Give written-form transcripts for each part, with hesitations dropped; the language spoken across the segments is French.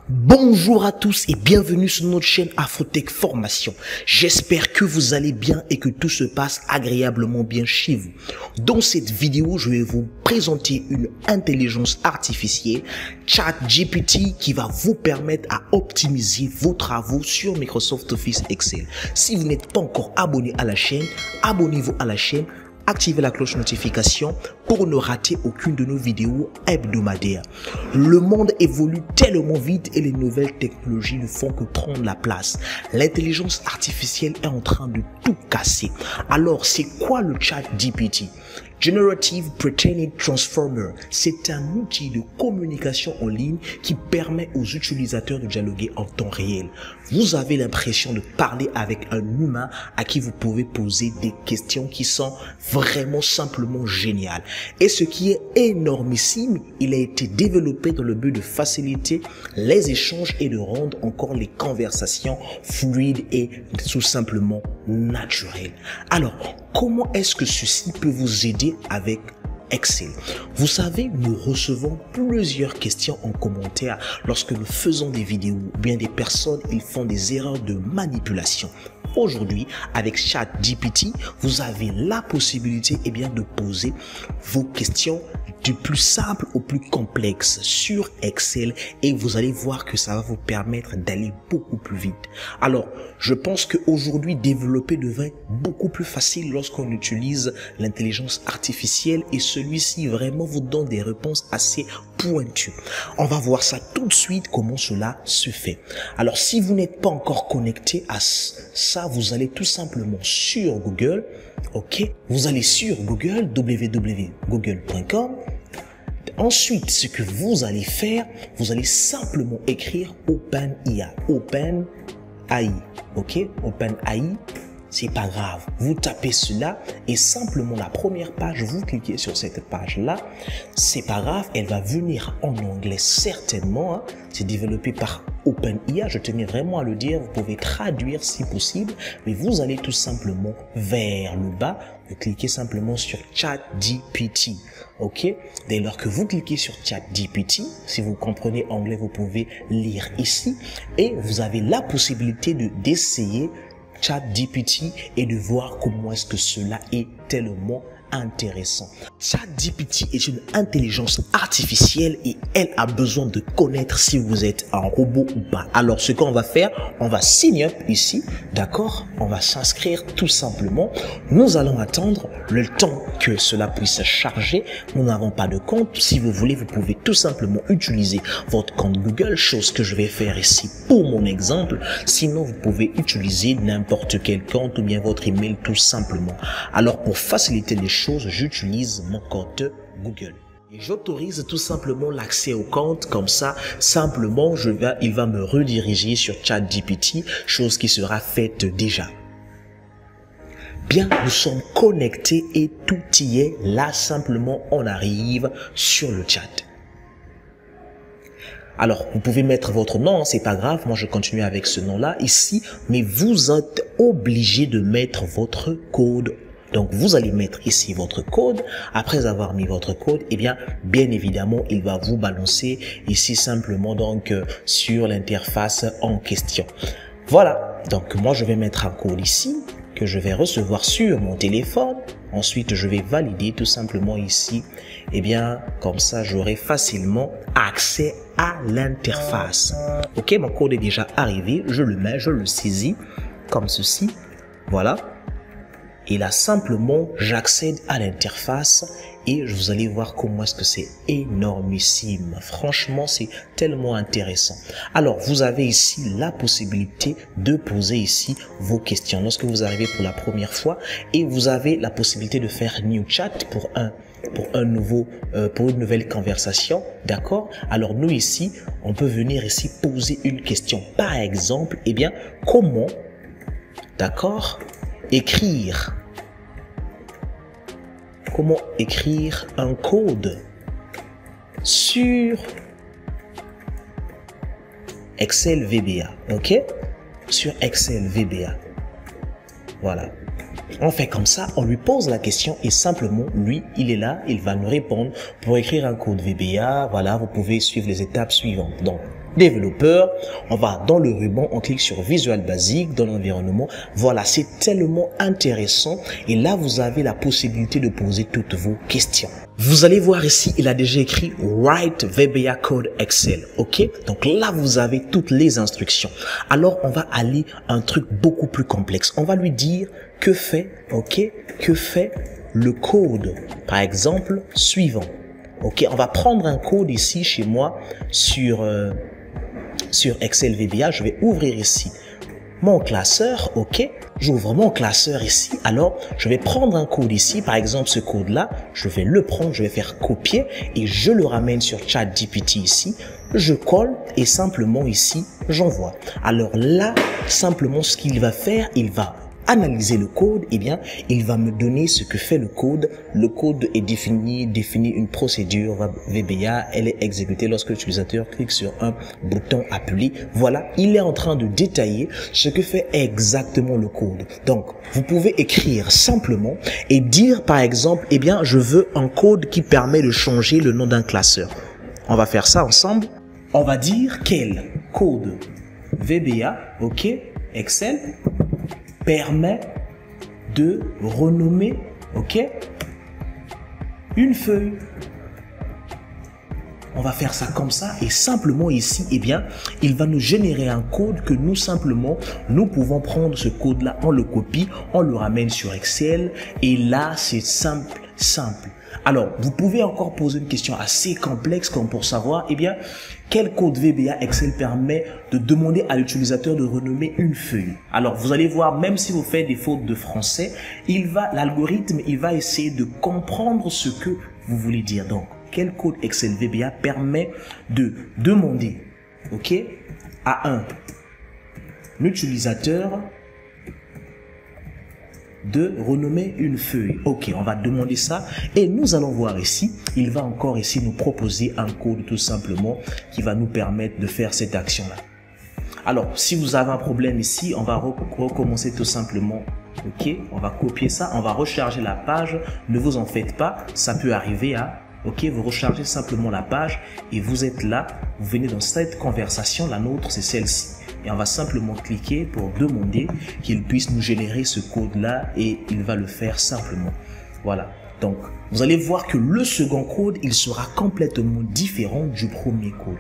Bonjour à tous et bienvenue sur notre chaîne Afrotech Formation. J'espère que vous allez bien et que tout se passe agréablement bien chez vous. Dans cette vidéo, je vais vous présenter une intelligence artificielle, ChatGPT, qui va vous permettre à optimiser vos travaux sur Microsoft Office Excel. Si vous n'êtes pas encore abonné à la chaîne, abonnez-vous à la chaîne. Activez la cloche notification pour ne rater aucune de nos vidéos hebdomadaires. Le monde évolue tellement vite et les nouvelles technologies ne font que prendre la place. L'intelligence artificielle est en train de tout casser. Alors, c'est quoi le ChatGPT? Generative Pre-trained Transformer, c'est un outil de communication en ligne qui permet aux utilisateurs de dialoguer en temps réel. Vous avez l'impression de parler avec un humain à qui vous pouvez poser des questions qui sont vraiment simplement géniales. Et ce qui est énormissime, il a été développé dans le but de faciliter les échanges et de rendre encore les conversations fluides et tout simplement naturelles. Alors, comment est-ce que ceci peut vous aider avec Excel? Vous savez, nous recevons plusieurs questions en commentaire lorsque nous faisons des vidéos. Bien des personnes, ils font des erreurs de manipulation. Aujourd'hui, avec ChatGPT, vous avez la possibilité de poser vos questions du plus simple au plus complexe sur Excel et vous allez voir que ça va vous permettre d'aller beaucoup plus vite. Alors, je pense qu'aujourd'hui, développer devient beaucoup plus facile lorsqu'on utilise l'intelligence artificielle et celui-ci vraiment vous donne des réponses assez pointues. On va voir ça tout de suite, comment cela se fait. Alors, si vous n'êtes pas encore connecté à ça, vous allez tout simplement sur Google, ok? Vous allez sur Google, www.google.com. Ensuite, ce que vous allez faire, vous allez simplement écrire OpenAI, ok? OpenAI, c'est pas grave. Vous tapez cela et simplement la première page, vous cliquez sur cette page-là. C'est pas grave, elle va venir en anglais certainement. Hein. C'est développé par OpenAI, je tenais vraiment à le dire. Vous pouvez traduire si possible, mais vous allez tout simplement vers le bas. Vous cliquez simplement sur ChatGPT. Ok? Dès lors que vous cliquez sur ChatGPT, si vous comprenez anglais, vous pouvez lire ici et vous avez la possibilité d'essayer ChatGPT et de voir comment est-ce que cela est tellement intéressant. ChatGPT est une intelligence artificielle et elle a besoin de connaître si vous êtes un robot ou pas. Alors, ce qu'on va faire, on va sign up ici, d'accord? On va s'inscrire tout simplement. Nous allons attendre le temps que cela puisse charger. Nous n'avons pas de compte. Si vous voulez, vous pouvez tout simplement utiliser votre compte Google, chose que je vais faire ici pour mon exemple. Sinon, vous pouvez utiliser n'importe quel compte ou bien votre email tout simplement. Alors, pour faciliter les choses, j'utilise mon compte Google. Et j'autorise tout simplement l'accès au compte, comme ça, simplement, il va me rediriger sur ChatGPT, chose qui sera faite déjà. Bien, nous sommes connectés et tout y est. Là, simplement, on arrive sur le chat. Alors, vous pouvez mettre votre nom, c'est pas grave. Moi, je continue avec ce nom-là ici, mais vous êtes obligé de mettre votre code. Donc, vous allez mettre ici votre code. Après avoir mis votre code, bien évidemment, il va vous balancer ici simplement donc sur l'interface en question. Voilà. Donc, moi, je vais mettre un code ici que je vais recevoir sur mon téléphone. Ensuite, je vais valider tout simplement ici. Comme ça, j'aurai facilement accès à l'interface. Ok, mon code est déjà arrivé. Je le mets, je le saisis comme ceci. Voilà. Et là, simplement, j'accède à l'interface et vous allez voir comment est-ce que c'est énormissime. Franchement, c'est tellement intéressant. Alors, vous avez ici la possibilité de poser ici vos questions lorsque vous arrivez pour la première fois et vous avez la possibilité de faire New Chat pour une nouvelle conversation, d'accord? Alors, nous ici, on peut venir ici poser une question. Par exemple, comment, d'accord? Comment écrire un code sur Excel VBA, ok? Sur Excel VBA. Voilà. On fait comme ça, on lui pose la question et simplement, lui, il est là, il va nous répondre. Pour écrire un code VBA, voilà, vous pouvez suivre les étapes suivantes. Donc, développeur, on va dans le ruban, on clique sur Visual Basic, dans l'environnement. Voilà, c'est tellement intéressant et là vous avez la possibilité de poser toutes vos questions. Vous allez voir ici, il a déjà écrit Write VBA Code Excel, ok? Donc là vous avez toutes les instructions. Alors on va aller à un truc beaucoup plus complexe. On va lui dire que fait, ok? Que fait le code, par exemple, suivant. Ok, on va prendre un code ici chez moi sur Excel VBA. Je vais ouvrir ici mon classeur, ok. J'ouvre mon classeur ici. Alors, je vais prendre un code ici, par exemple ce code-là. Je vais le prendre, je vais faire copier et je le ramène sur ChatGPT ici. Je colle et simplement ici, j'envoie. Alors là, simplement ce qu'il va faire, il va analyser le code, eh bien, il va me donner ce que fait le code. Le code est définit une procédure VBA, elle est exécutée lorsque l'utilisateur clique sur un bouton appelé. Voilà, il est en train de détailler ce que fait exactement le code. Donc, vous pouvez écrire simplement et dire, par exemple, eh bien, je veux un code qui permet de changer le nom d'un classeur. On va faire ça ensemble. On va dire quel code VBA, ok, Excel, permet de renommer, ok, une feuille. On va faire ça comme ça et simplement ici, eh bien, il va nous générer un code que nous simplement, nous pouvons prendre ce code-là, on le copie, on le ramène sur Excel et là, c'est simple. Alors, vous pouvez encore poser une question assez complexe comme pour savoir, eh bien, quel code VBA Excel permet de demander à l'utilisateur de renommer une feuille. Alors, vous allez voir, même si vous faites des fautes de français, l'algorithme, il va essayer de comprendre ce que vous voulez dire. Donc, quel code Excel VBA permet de demander, ok, à un utilisateur de renommer une feuille. Ok, on va demander ça et nous allons voir ici, il va encore ici nous proposer un code tout simplement qui va nous permettre de faire cette action-là. Alors, si vous avez un problème ici, on va recommencer tout simplement. Ok, on va copier ça, on va recharger la page. Ne vous en faites pas, ça peut arriver à... Ok, vous rechargez simplement la page et vous êtes là, vous venez dans cette conversation, la nôtre c'est celle-ci. Et on va simplement cliquer pour demander qu'il puisse nous générer ce code-là et il va le faire simplement. Voilà. Donc, vous allez voir que le second code, il sera complètement différent du premier code.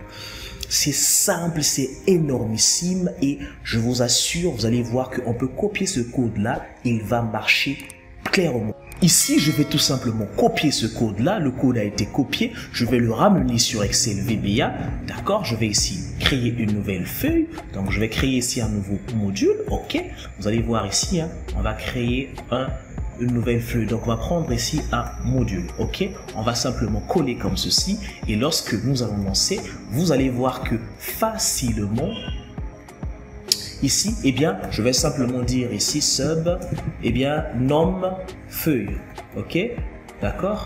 C'est simple, c'est énormissime et je vous assure, vous allez voir qu'on peut copier ce code-là, il va marcher clairement. Ici, je vais tout simplement copier ce code-là. Le code a été copié. Je vais le ramener sur Excel VBA. D'accord? Je vais ici créer une nouvelle feuille. Donc, je vais créer ici un nouveau module. OK? Vous allez voir ici, hein, on va créer une nouvelle feuille. Donc, on va prendre ici un module. OK? On va simplement coller comme ceci. Et lorsque nous allons lancer, vous allez voir que facilement... Ici, eh bien, je vais simplement dire ici sub, eh bien, nomme feuille. OK? D'accord?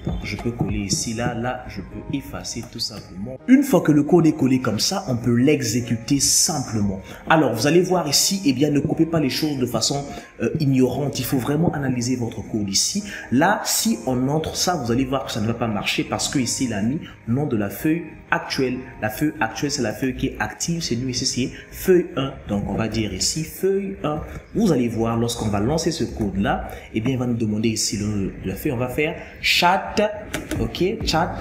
Donc, je peux coller ici, là, je peux effacer tout simplement. Une fois que le code est collé comme ça, on peut l'exécuter simplement. Alors, vous allez voir ici, eh bien, ne copiez pas les choses de façon ignorante. Il faut vraiment analyser votre code ici. Là, si on entre ça, vous allez voir que ça ne va pas marcher parce que ici, il a mis nom de la feuille actuelle. La feuille actuelle, c'est la feuille qui est active. C'est nous ici, c'est feuille 1. Donc, on va dire ici feuille 1. Vous allez voir, lorsqu'on va lancer ce code-là, eh bien, il va nous demander ici le nom de la feuille. On va faire chat, ok, chat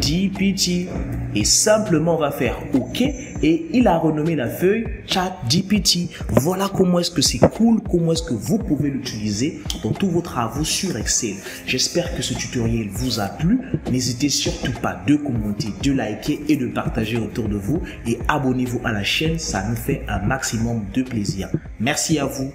GPT et simplement on va faire OK et il a renommé la feuille ChatGPT. Voilà comment est-ce que c'est cool, comment est-ce que vous pouvez l'utiliser dans tous vos travaux sur Excel. J'espère que ce tutoriel vous a plu. N'hésitez surtout pas de commenter, de liker et de partager autour de vous et abonnez-vous à la chaîne, ça nous fait un maximum de plaisir. Merci à vous.